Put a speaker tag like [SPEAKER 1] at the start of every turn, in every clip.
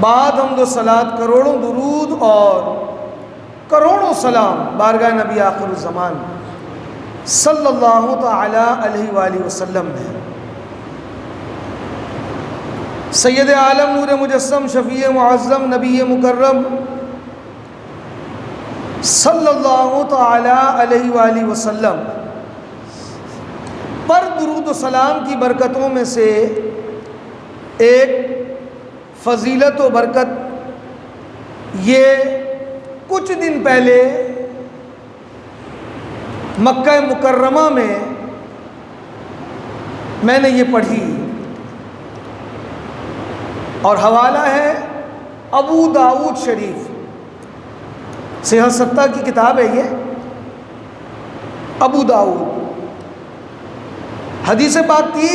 [SPEAKER 1] بعد حمد و صلات، کروڑوں درود اور کروڑوں سلام بارگاہ نبی آخر الزمان صلی اللہ تعالی علیہ وآلہ وسلم میں۔ سید عالم نور مجسم شفیع معظم نبی مکرم صلی اللہ تعالی علیہ وآلہ وسلم پر درود و سلام کی برکتوں میں سے ایک فضیلت و برکت یہ کچھ دن پہلے مکہ مکرمہ میں نے یہ پڑھی اور حوالہ ہے ابو داؤد شریف، صحیح ستہ کی کتاب ہے یہ، ابو داؤد۔ حدیث پاک تھی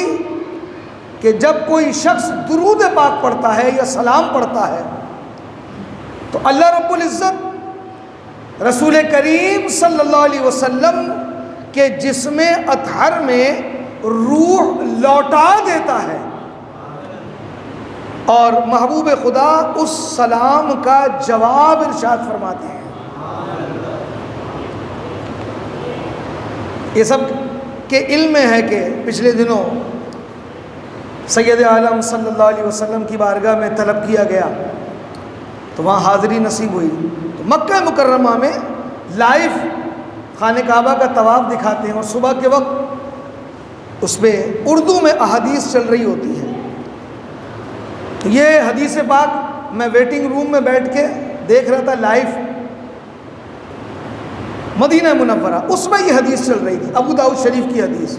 [SPEAKER 1] کہ جب کوئی شخص درود پاک پڑھتا ہے یا سلام پڑھتا ہے تو اللہ رب العزت رسول کریم صلی اللہ علیہ وسلم کے جسم اطہر میں روح لوٹا دیتا ہے اور محبوب خدا اس سلام کا جواب ارشاد فرماتے ہیں۔ یہ سب کے علم میں ہے کہ پچھلے دنوں سید عالم صلی اللہ علیہ وسلم کی بارگاہ میں طلب کیا گیا تو وہاں حاضری نصیب ہوئی، تو مکہ مکرمہ میں لائیو خانہ کعبہ کا طواف دکھاتے ہیں اور صبح کے وقت اس پہ اردو میں احادیث چل رہی ہوتی ہے۔ تو یہ حدیث پاک میں ویٹنگ روم میں بیٹھ کے دیکھ رہا تھا لائیو مدینہ منورہ، اس میں یہ حدیث چل رہی تھی، ابو داؤد شریف کی حدیث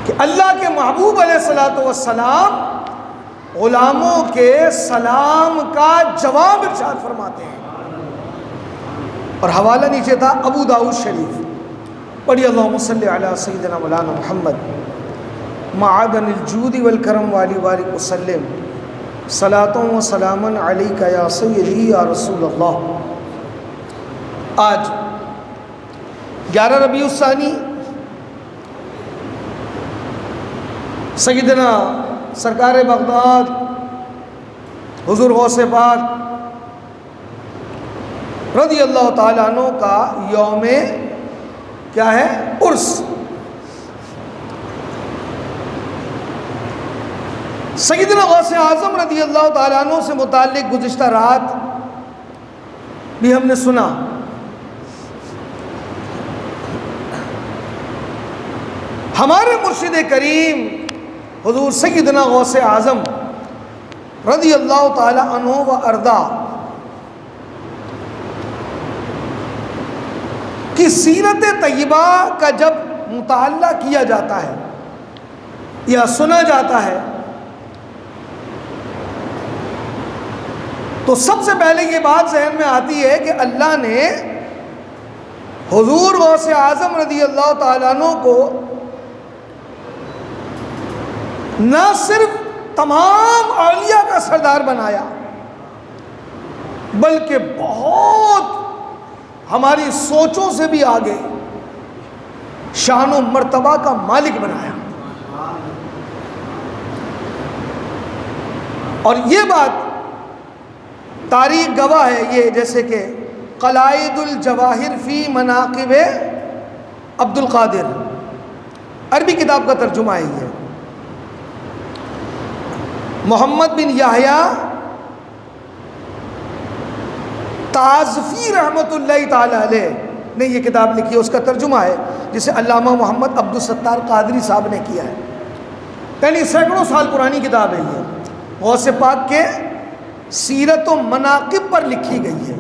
[SPEAKER 1] کہ اللہ کے محبوب علیہ الصلوۃ والسلام غلاموں کے سلام کا جواب ارشاد فرماتے ہیں، اور حوالہ نیچے تھا ابو داؤد شریف۔ پڑھی اللہم صلی علی سیدنا مولانا محمد معدن الجود والکرم والی بارک وسلم صلاۃ و سلام علیک یا سیدی یا رسول اللہ۔ آج 11 ربیع الثانی سیدنا سرکار بغداد حضور غوث پاک رضی اللہ تعالیٰ عنہ کا یوم کیا ہے؟ عرس۔ سیدنا غوث اعظم رضی اللہ تعالیٰ عنہ سے متعلق گزشتہ رات بھی ہم نے سنا۔ ہمارے مرشد کریم حضور سیدنا غوث اعظم رضی اللہ تعالیٰ عنہ و ارضا کی سیرت طیبہ کا جب مطالعہ کیا جاتا ہے یا سنا جاتا ہے تو سب سے پہلے یہ بات ذہن میں آتی ہے کہ اللہ نے حضور غوث اعظم رضی اللہ تعالیٰ عنہ کو نہ صرف تمام اولیاء کا سردار بنایا بلکہ بہت ہماری سوچوں سے بھی آگے شان و مرتبہ کا مالک بنایا۔ اور یہ بات تاریخ گواہ ہے، یہ جیسے کہ قلائد الجواہر فی مناقب عبد القادر، عربی کتاب کا ترجمہ ہے یہ۔ محمد بن یحییٰ تازفی رحمۃ اللہ تعالی علیہ نے یہ کتاب لکھی ہے، اس کا ترجمہ ہے جسے علامہ محمد عبد الستار قادری صاحب نے کیا ہے، یعنی سینکڑوں سال پرانی کتاب ہے یہ، غوث پاک کے سیرت و مناقب پر لکھی گئی ہے،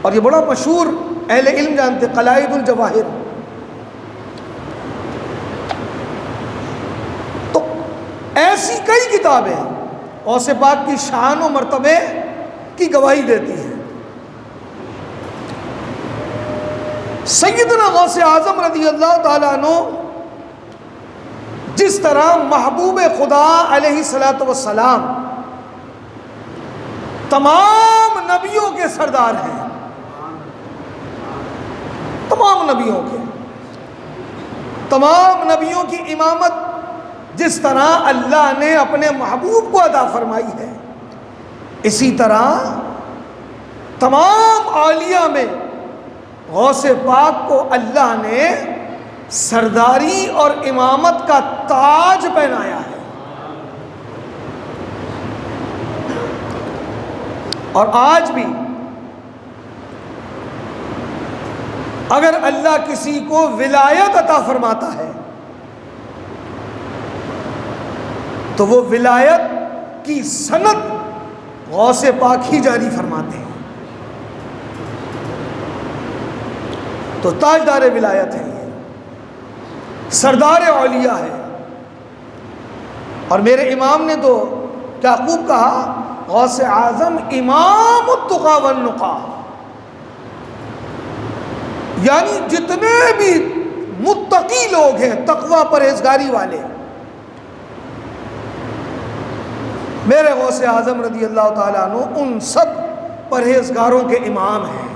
[SPEAKER 1] اور یہ بڑا مشہور اہل علم جانتے، قلائد الجواہر۔ تو ایسی کئی کتابیں غوث پاک کی شان و مرتبے کی گواہی دیتی ہیں۔ سیدنا غوث اعظم رضی اللہ تعالیٰ عنہ جس طرح محبوب خدا علیہ الصلوۃ والسلام تمام نبیوں کے سردار ہیں، تمام نبیوں کی امامت جس طرح اللہ نے اپنے محبوب کو عطا فرمائی ہے، اسی طرح تمام اولیاء میں غوث پاک کو اللہ نے سرداری اور امامت کا تاج پہنایا ہے۔ اور آج بھی اگر اللہ کسی کو ولایت عطا فرماتا ہے تو وہ ولایت کی سند غوث پاک ہی جاری فرماتے ہیں۔ تو تاجدار ولایت ہے، یہ سردار اولیاء ہے۔ اور میرے امام نے تو کیا خوب کہا، غوث اعظم امام التقی والنقی، یعنی جتنے بھی متقی لوگ ہیں، تقوی پرہیزگاری والے، میرے غوث اعظم رضی اللہ تعالیٰ عنہ ان سب پرہیزگاروں کے امام ہیں۔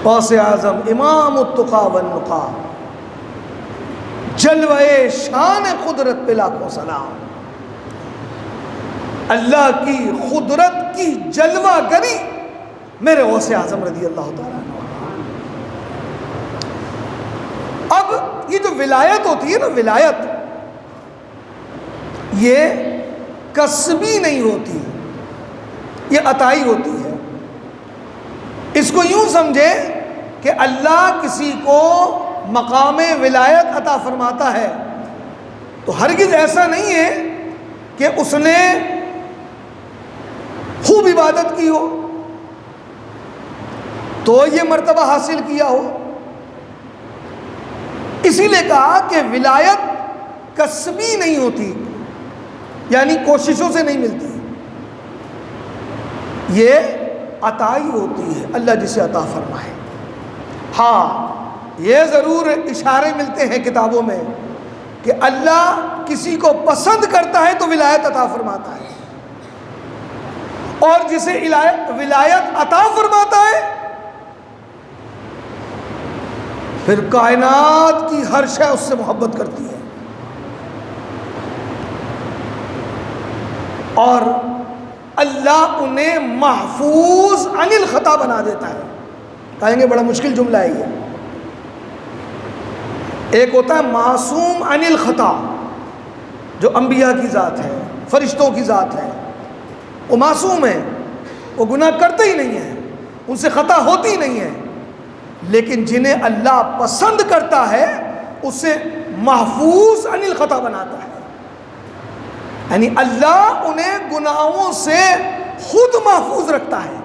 [SPEAKER 1] غوث اعظم امام التقی والنقی، جلوہ شان قدرت پہ لاکھوں سلام۔ اللہ کی قدرت کی جلوہ گری میرے غوث اعظم رضی اللہ تعالیٰ عنہ۔ اب یہ جو ولایت ہوتی ہے نا، ولایت یہ کسبی نہیں ہوتی، یہ عطائی ہوتی ہے۔ اس کو یوں سمجھے کہ اللہ کسی کو مقام ولایت عطا فرماتا ہے تو ہرگز ایسا نہیں ہے کہ اس نے خوب عبادت کی ہو تو یہ مرتبہ حاصل کیا ہو۔ اسی لیے کہا کہ ولایت کسبی نہیں ہوتی، یعنی کوششوں سے نہیں ملتی، یہ عطائی ہوتی ہے، اللہ جسے عطا فرمائے۔ ہاں یہ ضرور اشارے ملتے ہیں کتابوں میں کہ اللہ کسی کو پسند کرتا ہے تو ولایت عطا فرماتا ہے، اور جسے ولایت عطا فرماتا ہے پھر کائنات کی ہر شے اس سے محبت کرتی ہے، اور اللہ انہیں محفوظ عن الخطا بنا دیتا ہے۔ کہیں گے بڑا مشکل جملہ ہے یہ۔ ایک ہوتا ہے معصوم عن الخطا، جو انبیاء کی ذات ہے، فرشتوں کی ذات ہے، وہ معصوم ہیں، وہ گناہ کرتے ہی نہیں ہیں، ان سے خطا ہوتی ہی نہیں ہے۔ لیکن جنہیں اللہ پسند کرتا ہے اسے محفوظ عن الخطا بناتا ہے، یعنی اللہ انہیں گناہوں سے خود محفوظ رکھتا ہے،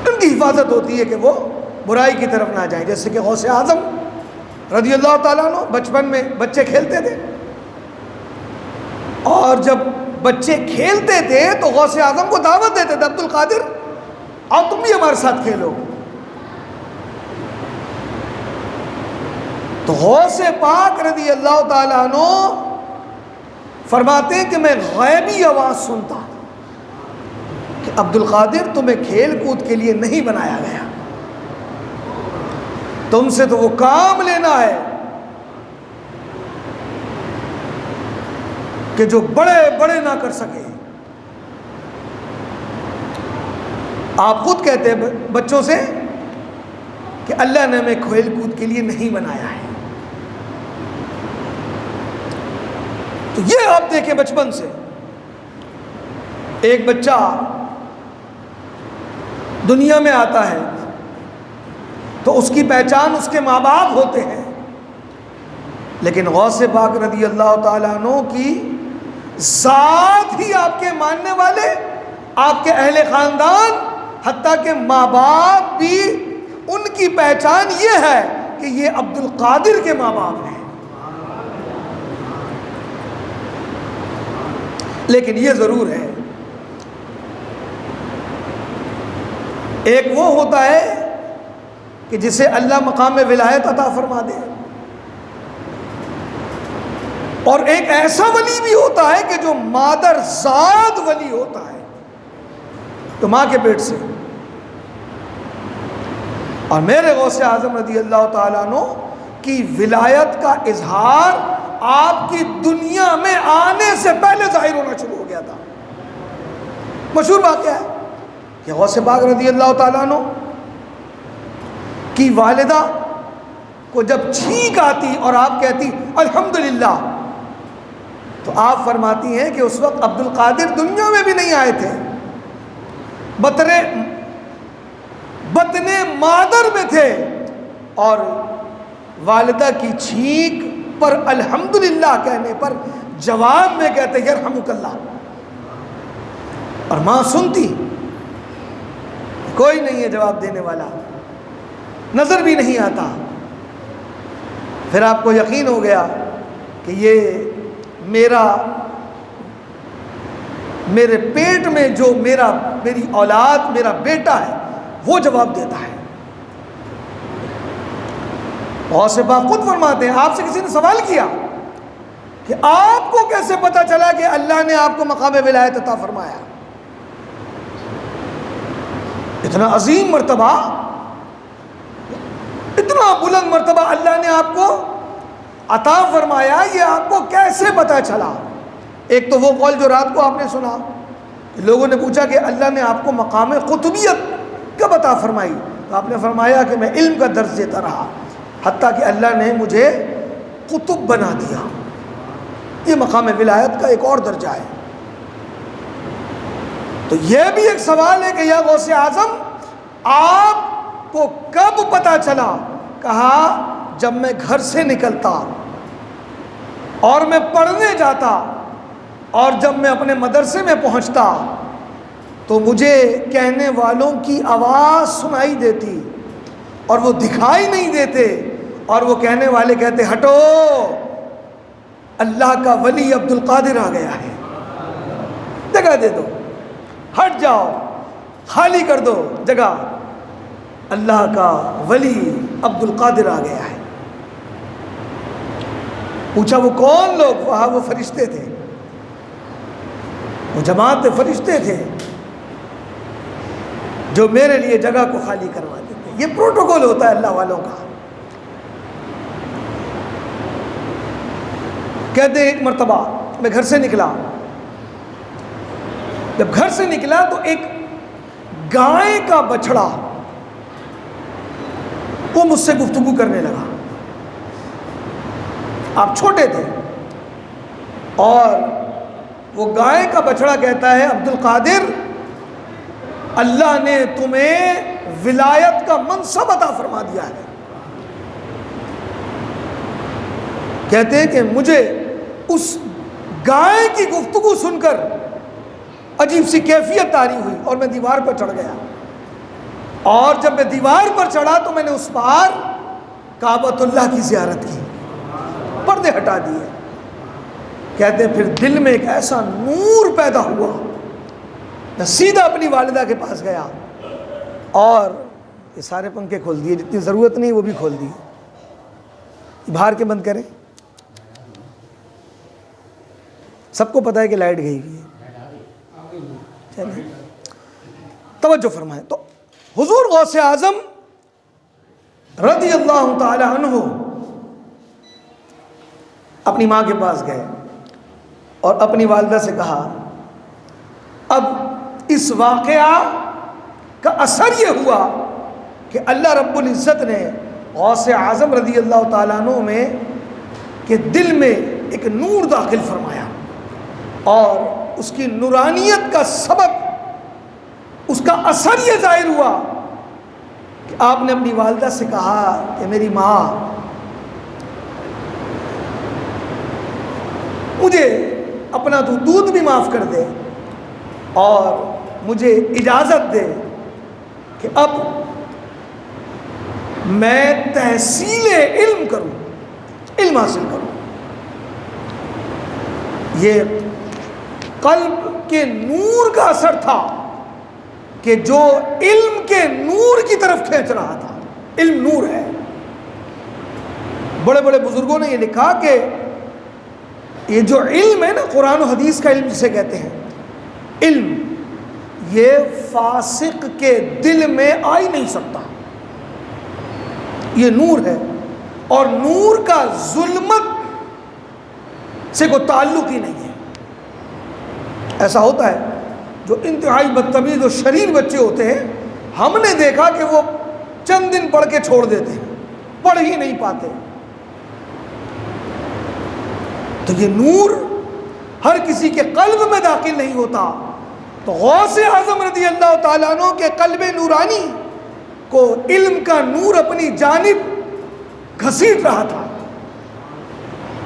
[SPEAKER 1] ان کی حفاظت ہوتی ہے کہ وہ برائی کی طرف نہ جائیں۔ جیسے کہ غوث اعظم رضی اللہ تعالیٰ عنہ بچپن میں بچے کھیلتے تھے، اور جب بچے کھیلتے تھے تو غوث اعظم کو دعوت دیتے تھے، عبد القادر آؤ تم بھی ہمارے ساتھ کھیلو۔ تو غوث پاک رضی اللہ تعالیٰ عنہ فرماتے ہیں کہ میں غیبی آواز سنتا کہ عبد القادر تمہیں کھیل کود کے لیے نہیں بنایا گیا، تم سے تو وہ کام لینا ہے کہ جو بڑے بڑے نہ کر سکے۔ آپ خود کہتے ہیں بچوں سے کہ اللہ نے ہمیں کھیل کود کے لیے نہیں بنایا ہے۔ تو یہ آپ دیکھیں بچپن سے ایک بچہ دنیا میں آتا ہے تو اس کی پہچان اس کے ماں باپ ہوتے ہیں، لیکن غوث پاک رضی اللہ تعالیٰ عنہ کی ذات ہی آپ کے ماننے والے، آپ کے اہل خاندان، حتیٰ کہ ماں باپ بھی ان کی پہچان یہ ہے کہ یہ عبد القادر کے ماں باپ ہیں۔ لیکن یہ ضرور ہے، ایک وہ ہوتا ہے کہ جسے اللہ مقام ولایت عطا فرما دے، اور ایک ایسا ولی بھی ہوتا ہے کہ جو مادر زاد ولی ہوتا ہے، تو ماں کے پیٹ سے۔ اور میرے غوث اعظم رضی اللہ تعالیٰ عنہ کی ولایت کا اظہار آپ کی دنیا میں آنے سے پہلے ظاہر ہونا شروع ہو گیا تھا۔ مشہور بات کیا ہے کہ غوث پاک رضی اللہ تعالیٰ عنہ کی والدہ کو جب چھینک آتی اور آپ کہتی الحمدللہ، تو آپ فرماتی ہیں کہ اس وقت عبد القادر دنیا میں بھی نہیں آئے تھے، بطن مادر میں تھے، اور والدہ کی چھینک پر الحمدللہ کہنے پر جواب میں کہتے یرحمک اللہ، اور ماں سنتی، کوئی نہیں ہے جواب دینے والا، نظر بھی نہیں آتا۔ پھر آپ کو یقین ہو گیا کہ یہ میرے پیٹ میں جو میری اولاد، میرا بیٹا ہے، وہ جواب دیتا ہے۔ غوث پاک خود فرماتے ہیں، آپ سے کسی نے سوال کیا کہ آپ کو کیسے پتا چلا کہ اللہ نے آپ کو مقام ولایت عطا فرمایا؟ اتنا عظیم مرتبہ، اتنا بلند مرتبہ اللہ نے آپ کو عطا فرمایا، یہ آپ کو کیسے پتا چلا؟ ایک تو وہ قول جو رات کو آپ نے سنا، لوگوں نے پوچھا کہ اللہ نے آپ کو مقام قطبیت کب عطا فرمائی؟ تو آپ نے فرمایا کہ میں علم کا درس دیتا رہا، حتیٰ کہ اللہ نے مجھے قطب بنا دیا۔ یہ مقام ولایت کا ایک اور درجہ ہے۔ تو یہ بھی ایک سوال ہے کہ یا غوث اعظم، آپ کو کب پتا چلا؟ کہا جب میں گھر سے نکلتا اور میں پڑھنے جاتا، اور جب میں اپنے مدرسے میں پہنچتا تو مجھے کہنے والوں کی آواز سنائی دیتی اور وہ دکھائی نہیں دیتے، اور وہ کہنے والے کہتے ہٹو، اللہ کا ولی عبد القادر آ گیا ہے، جگہ دے دو، ہٹ جاؤ، خالی کر دو جگہ، اللہ کا ولی عبد القادر آ گیا ہے۔ پوچھا وہ کون لوگ؟ وہاں وہ فرشتے تھے، وہ جماعت فرشتے تھے جو میرے لیے جگہ کو خالی کرواتے تھے۔ یہ پروٹوکول ہوتا ہے اللہ والوں کا۔ کہتے ہیں ایک مرتبہ میں گھر سے نکلا، جب گھر سے نکلا تو ایک گائے کا بچڑا وہ مجھ سے گفتگو کرنے لگا۔ آپ چھوٹے تھے، اور وہ گائے کا بچڑا کہتا ہے عبد القادر، اللہ نے تمہیں ولایت کا منصب عطا فرما دیا ہے۔ کہتے ہیں کہ مجھے اس گائے کی گفتگو سن کر عجیب سی کیفیت طاری ہوئی، اور میں دیوار پر چڑھ گیا، اور جب میں دیوار پر چڑھا تو میں نے اس پار کعبۃ اللہ کی زیارت کی، پردے ہٹا دیے۔ کہتے ہیں پھر دل میں ایک ایسا نور پیدا ہوا، میں سیدھا اپنی والدہ کے پاس گیا، اور یہ سارے پنکھے کھول دیے، جتنی ضرورت نہیں وہ بھی کھول دیے، باہر کے بند کریں، سب کو پتہ ہے کہ لائٹ گئی ہوئی ہے۔ چلیے توجہ فرمائیں۔ تو حضور غوث اعظم رضی اللہ تعالی عنہ اپنی ماں کے پاس گئے اور اپنی والدہ سے کہا، اب اس واقعہ کا اثر یہ ہوا کہ اللہ رب العزت نے غوث اعظم رضی اللہ تعالیٰ عنہ میں کے دل میں ایک نور داخل فرمایا، اور اس کی نورانیت کا سبب، اس کا اثر یہ ظاہر ہوا کہ آپ نے اپنی والدہ سے کہا کہ میری ماں، مجھے اپنا تو دودھ بھی معاف کر دے، اور مجھے اجازت دے کہ اب میں تحصیل علم کروں، علم حاصل کروں۔ یہ قلب کے نور کا اثر تھا کہ جو علم کے نور کی طرف کھینچ رہا تھا۔ علم نور ہے۔ بڑے بڑے بزرگوں نے یہ لکھا کہ یہ جو علم ہے نا، قرآن و حدیث کا علم جسے کہتے ہیں، علم یہ فاسق کے دل میں آ ہی نہیں سکتا۔ یہ نور ہے، اور نور کا ظلمت سے کوئی تعلق ہی نہیں ہے۔ ایسا ہوتا ہے جو انتہائی بدتمیز اور شریر بچے ہوتے ہیں، ہم نے دیکھا کہ وہ چند دن پڑھ کے چھوڑ دیتے ہیں، پڑھ ہی نہیں پاتے۔ تو یہ نور ہر کسی کے قلب میں داخل نہیں ہوتا۔ تو غوث اعظم رضی اللہ تعالیٰ عنہ کے قلب نورانی کو علم کا نور اپنی جانب گھسیٹ رہا تھا۔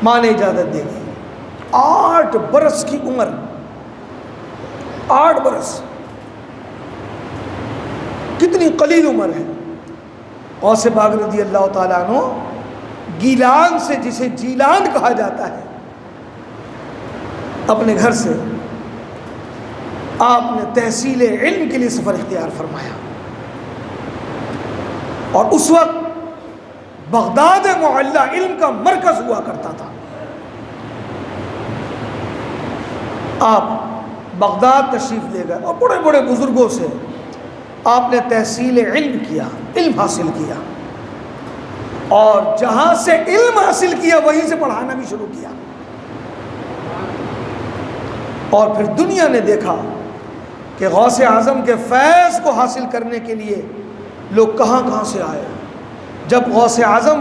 [SPEAKER 1] ماں نے اجازت دے دی، 8 برس کی عمر، 8 برس، کتنی قلیل عمر ہے۔ غوث پاک رضی اللہ تعالیٰ عنہ گیلان سے، جسے جیلان کہا جاتا ہے، اپنے گھر سے آپ نے تحصیل علم کے لیے سفر اختیار فرمایا، اور اس وقت بغداد معلیٰ علم کا مرکز ہوا کرتا تھا۔ آپ بغداد تشریف لے گئے اور بڑے بڑے بزرگوں سے آپ نے تحصیل علم کیا، علم حاصل کیا، اور جہاں سے علم حاصل کیا وہیں سے پڑھانا بھی شروع کیا۔ اور پھر دنیا نے دیکھا کہ غوث اعظم کے فیض کو حاصل کرنے کے لیے لوگ کہاں کہاں سے آئے۔ جب غوث اعظم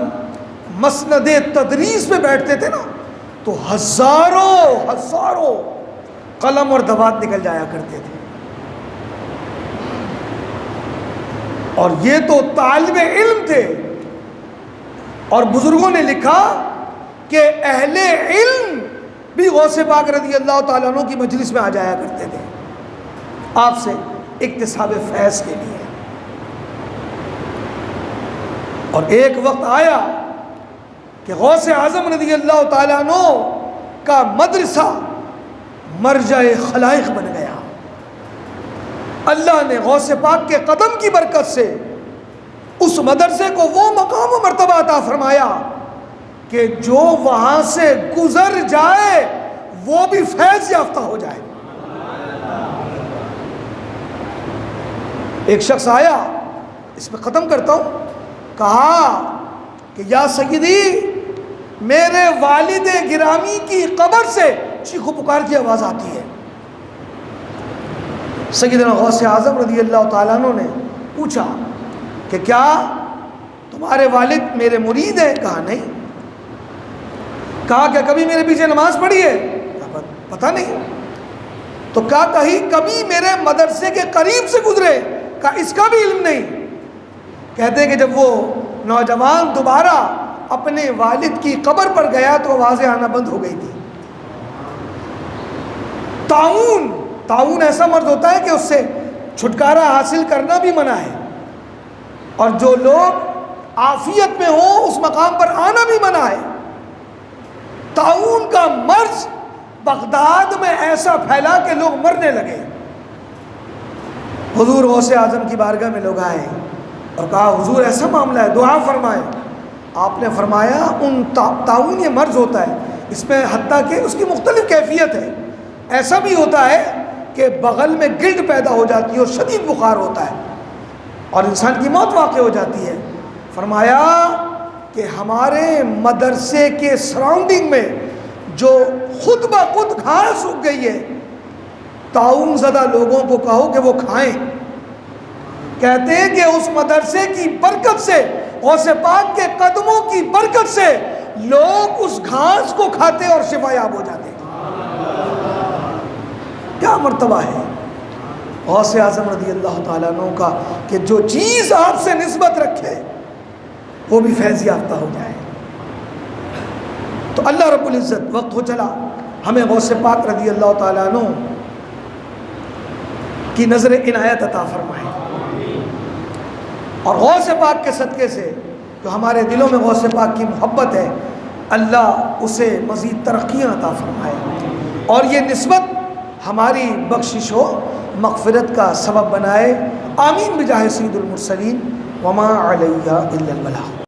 [SPEAKER 1] مسند تدریس پہ بیٹھتے تھے نا، تو ہزاروں قلم اور دوات نکل جایا کرتے تھے۔ اور یہ تو طالب علم تھے، اور بزرگوں نے لکھا کہ اہل علم بھی غوث پاک رضی اللہ تعالیٰ عنہ کی مجلس میں آ جایا کرتے تھے آپ سے اکتساب فیض کے لیے۔ اور ایک وقت آیا کہ غوث اعظم رضی اللہ تعالیٰ عنہ کا مدرسہ مرجع خلائق بن گیا۔ اللہ نے غوث پاک کے قدم کی برکت سے اس مدرسے کو وہ مقام و مرتبہ عطا فرمایا کہ جو وہاں سے گزر جائے وہ بھی فیض یافتہ ہو جائے۔ ایک شخص آیا، اس پہ ختم کرتا ہوں، کہا کہ یا سیدی، میرے والد گرامی کی قبر سے چیخو پکار کی آواز آتی ہے۔ سیدنا غوث اعظم رضی اللہ تعالیٰ عنہ نے پوچھا کہ کیا تمہارے والد میرے مرید ہیں؟ کہا نہیں۔ کہا کہ کبھی میرے پیچھے نماز پڑھی ہے؟ پتہ نہیں۔ تو کہا کہیں کبھی میرے مدرسے کے قریب سے گزرے؟ کہا اس کا بھی علم نہیں۔ کہتے ہیں کہ جب وہ نوجوان دوبارہ اپنے والد کی قبر پر گیا تو آوازیں آنا بند ہو گئی تھی۔ طاعون ایسا مرض ہوتا ہے کہ اس سے چھٹکارا حاصل کرنا بھی منع ہے، اور جو لوگ عافیت میں ہوں اس مقام پر آنا بھی منع ہے۔ طاعون کا مرض بغداد میں ایسا پھیلا کہ لوگ مرنے لگے۔ حضور غوث اعظم کی بارگاہ میں لوگ آئے اور کہا حضور ایسا معاملہ ہے، دعا فرمائے۔ آپ نے فرمایا طاعون یہ مرض ہوتا ہے، اس میں حتیٰ کہ اس کی مختلف کیفیت ہے۔ ایسا بھی ہوتا ہے کہ بغل میں گلٹ پیدا ہو جاتی ہے اور شدید بخار ہوتا ہے اور انسان کی موت واقع ہو جاتی ہے۔ فرمایا کہ ہمارے مدرسے کے سراؤنڈنگ میں جو خود بخود گھاس اگ گئی ہے، طاعون زدہ لوگوں کو کہو کہ وہ کھائیں۔ کہتے ہیں کہ اس مدرسے کی برکت سے، غوث پاک کے قدموں کی برکت سے لوگ اس گھاس کو کھاتے اور شفا یاب ہو جاتے۔ کیا مرتبہ ہے غوث اعظم رضی اللہ تعالیٰ عنہ کا کہ جو چیز آپ سے نسبت رکھے وہ بھی فیض یافتہ ہو جائے۔ تو اللہ رب العزت وقت ہو چلا ہمیں غوث پاک رضی اللہ تعالیٰ عنہ کی نظر عنایت عطا فرمائے، اور غوث پاک کے صدقے سے جو ہمارے دلوں میں غوث پاک کی محبت ہے، اللہ اسے مزید ترقیاں عطا فرمائے، اور یہ نسبت ہماری بخشش و مغفرت کا سبب بنائے۔ آمین بجاہ سید المرسلین وما علیہ الا البلاغ۔